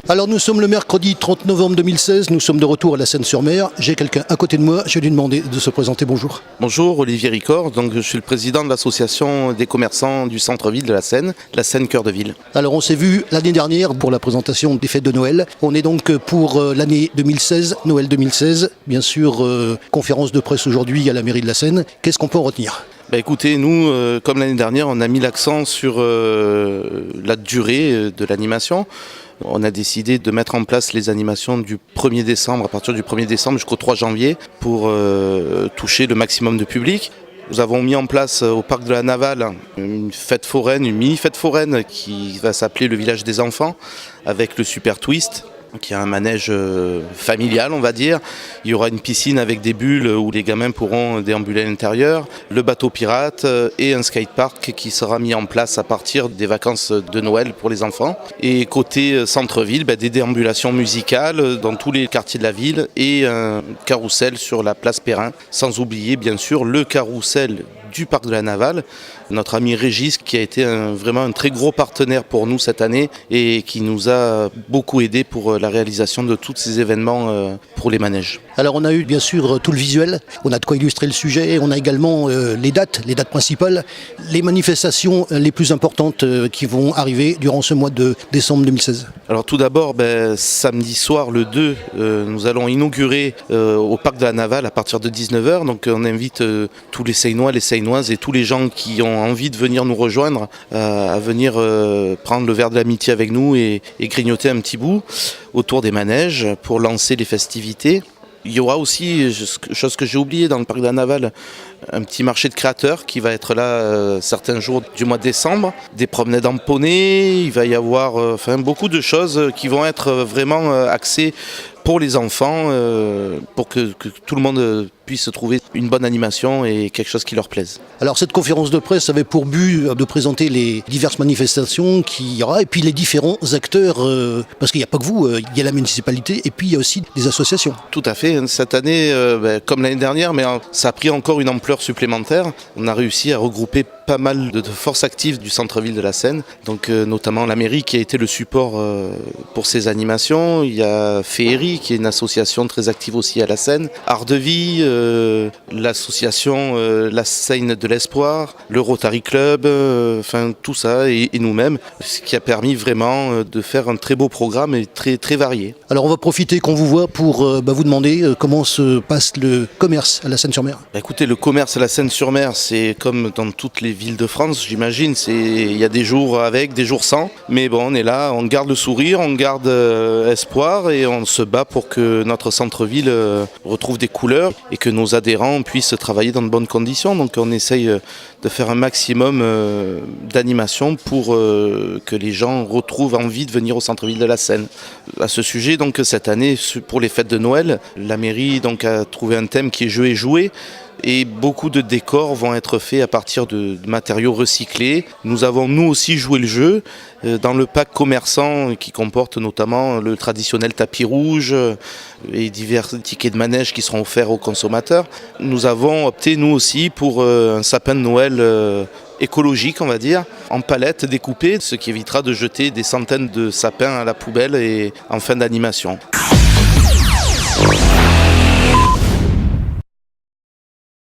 Alors nous sommes le mercredi 30 novembre 2016, nous sommes de retour à la Seine-sur-Mer. J'ai quelqu'un à côté de moi, je vais lui demander de se présenter. Bonjour. Bonjour, Olivier Ricord, donc je suis le président de l'association des commerçants du centre-ville de la Seine Cœur de Ville. Alors on s'est vu l'année dernière pour la présentation des fêtes de Noël. On est donc pour l'année 2016, Noël 2016. Bien sûr, conférence de presse aujourd'hui à la mairie de la Seine. Qu'est-ce qu'on peut en retenir ? Écoutez, nous, comme l'année dernière, on a mis l'accent sur la durée de l'animation. On a décidé de mettre en place les animations du 1er décembre, à partir du 1er décembre jusqu'au 3 janvier, pour toucher le maximum de public. Nous avons mis en place au parc de la Navale une fête foraine, une mini-fête foraine qui va s'appeler le village des enfants, avec le Super Twist, qui est un manège familial, on va dire. Il y aura une piscine avec des bulles où les gamins pourront déambuler à l'intérieur, le bateau pirate et un skatepark qui sera mis en place à partir des vacances de Noël pour les enfants. Et côté centre-ville, des déambulations musicales dans tous les quartiers de la ville et un carrousel sur la place Perrin. Sans oublier bien sûr le carrousel du parc de la Navale, notre ami Régis qui a été vraiment un très gros partenaire pour nous cette année et qui nous a beaucoup aidé pour la réalisation de tous ces événements pour les manèges. Alors on a eu bien sûr tout le visuel, on a de quoi illustrer le sujet, on a également les dates principales, les manifestations les plus importantes qui vont arriver durant ce mois de décembre 2016. Alors tout d'abord, samedi soir le 2, nous allons inaugurer au parc de la Navale à partir de 19h, donc on invite tous les Seinois, les Seinoises et tous les gens qui ont envie de venir nous rejoindre à venir prendre le verre de l'amitié avec nous et grignoter un petit bout autour des manèges pour lancer les festivités. Il y aura aussi, chose que j'ai oublié dans le parc de la Navale, un petit marché de créateurs qui va être là certains jours du mois de décembre, des promenades en poney, il va y avoir beaucoup de choses qui vont être vraiment axées pour les enfants, pour que tout le monde puisse trouver une bonne animation et quelque chose qui leur plaise. Alors cette conférence de presse avait pour but de présenter les diverses manifestations qu'il y aura et puis les différents acteurs, parce qu'il n'y a pas que vous, il y a la municipalité et puis il y a aussi des associations. Tout à fait, cette année, comme l'année dernière, mais ça a pris encore une ampleur supplémentaire. On a réussi à regrouper pas mal de forces actives du centre-ville de la Seine, donc notamment la mairie qui a été le support pour ces animations. Il y a Féerie qui est une association très active aussi à la Seine, Art de Vie, l'association La Seine de l'Espoir, le Rotary Club, tout ça et nous-mêmes, ce qui a permis vraiment de faire un très beau programme et très, très varié. Alors on va profiter qu'on vous voit pour vous demander comment se passe le commerce à la Seine-sur-Mer. Écoutez, le commerce à la Seine-sur-Mer, c'est comme dans toutes les villes de France, j'imagine. Il y a des jours avec, des jours sans, mais bon, on est là, on garde le sourire, on garde espoir et on se bat pour que notre centre-ville retrouve des couleurs et que nos adhérents puissent travailler dans de bonnes conditions. Donc on essaye de faire un maximum d'animation pour que les gens retrouvent envie de venir au centre-ville de la Seine. À ce sujet, donc cette année, pour les fêtes de Noël, la mairie a trouvé un thème qui est jeu et jouet. Et beaucoup de décors vont être faits à partir de matériaux recyclés. Nous avons nous aussi joué le jeu dans le pack commerçant qui comporte notamment le traditionnel tapis rouge et divers tickets de manège qui seront offerts aux consommateurs. Nous avons opté nous aussi pour un sapin de Noël écologique, on va dire, en palettes découpées, ce qui évitera de jeter des centaines de sapins à la poubelle et en fin d'animation.